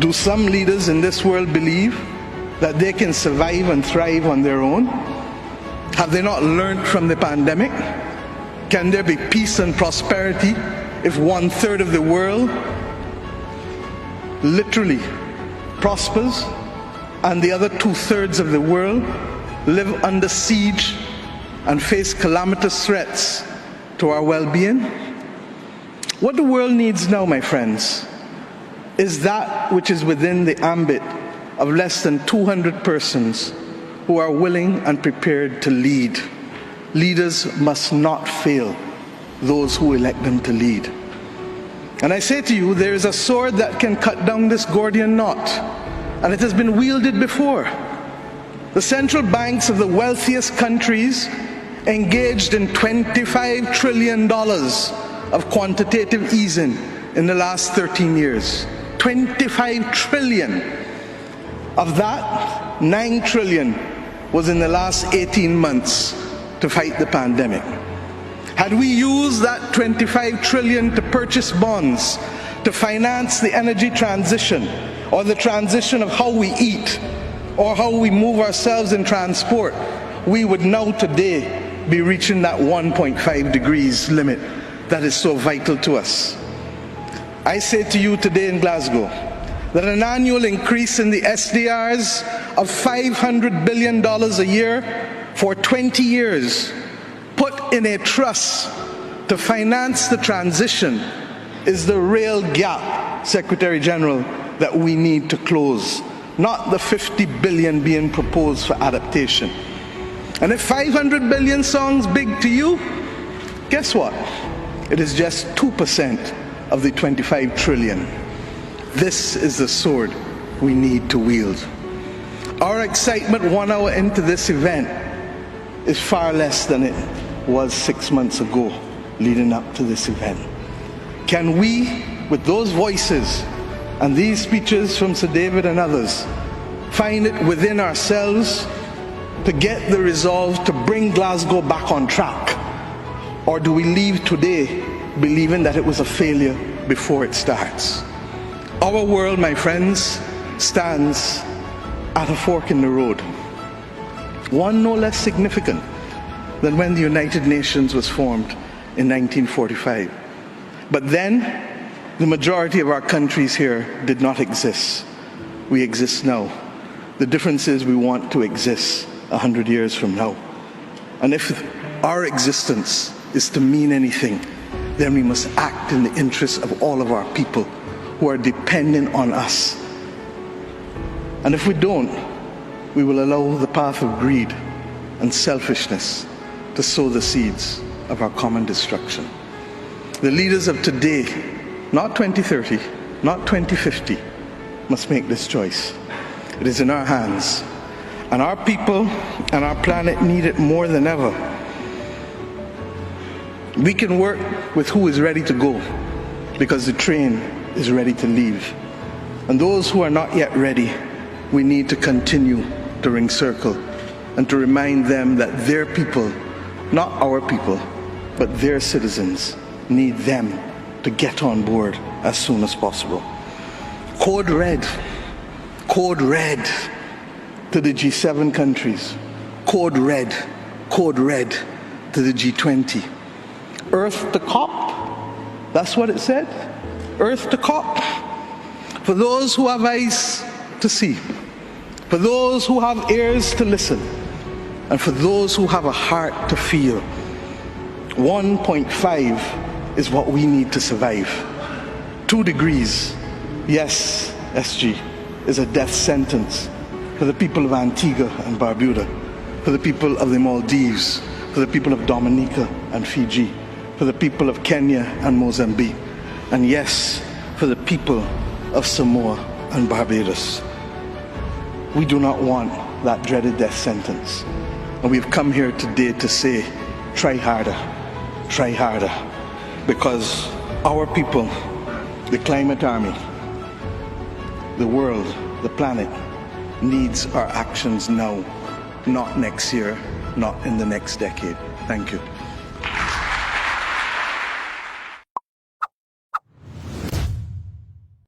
Do some leaders in this world believe that they can survive and thrive on their own? Have they not learned from the pandemic? Can there be peace and prosperity if 1/3 of the world literally prospers and the other 2/3 of the world live under siege and face calamitous threats to our well-being? What the world needs now, my friends, is that which is within the ambit of less than 200 persons who are willing and prepared to lead. Leaders must not fail those who elect them to lead. And I say to you, there is a sword that can cut down this Gordian knot, and it has been wielded before. The central banks of the wealthiest countries engaged in $25 trillion of quantitative easing in the last 13 years. 25 trillion. Of that, 9 trillion was in the last 18 months to fight the pandemic. Had we used that 25 trillion to purchase bonds, to finance the energy transition, or the transition of how we eat, or how we move ourselves in transport, we would now today be reaching that 1.5 degrees limit that is so vital to us. I say to you today in Glasgow that an annual increase in the SDRs of $500 billion a year for 20 years, put in a trust to finance the transition, is the real gap, Secretary General, that we need to close, not the 50 billion being proposed for adaptation. And if 500 billion sounds big to you, guess what? It is just 2% of the 25 trillion. This is the sword we need to wield. Our excitement 1 hour into this event is far less than it was 6 months ago leading up to this event. Can we, with those voices and these speeches from Sir David and others, find it within ourselves to get the resolve to bring Glasgow back on track? Or do we leave today believing that it was a failure before it starts? Our world, my friends, stands at a fork in the road. One no less significant than when the United Nations was formed in 1945. But then, the majority of our countries here did not exist. We exist now. The difference is we want to exist 100 years from now. And if our existence is to mean anything, then we must act in the interests of all of our people who are dependent on us. And if we don't, we will allow the path of greed and selfishness to sow the seeds of our common destruction. The leaders of today, not 2030, not 2050, must make this choice. It is in our hands, and our people and our planet need it more than ever. We can work with who is ready to go, because the train is ready to leave. And those who are not yet ready, we need to continue to ring circle and to remind them that their people, not our people, but their citizens, need them to get on board as soon as possible. Code red to the G7 countries. Code red to the G20. Earth to COP, that's what it said. Earth to COP. For those who have eyes to see, for those who have ears to listen, and for those who have a heart to feel, 1.5 is what we need to survive. 2 degrees, yes, SG, is a death sentence for the people of Antigua and Barbuda, for the people of the Maldives, for the people of Dominica and Fiji, for the people of Kenya and Mozambique, and yes, for the people of Samoa and Barbados. We do not want that dreaded death sentence. And we've come here today to say, try harder, because our people, the climate army, the world, the planet, needs our actions now, not next year, not in the next decade. Thank you.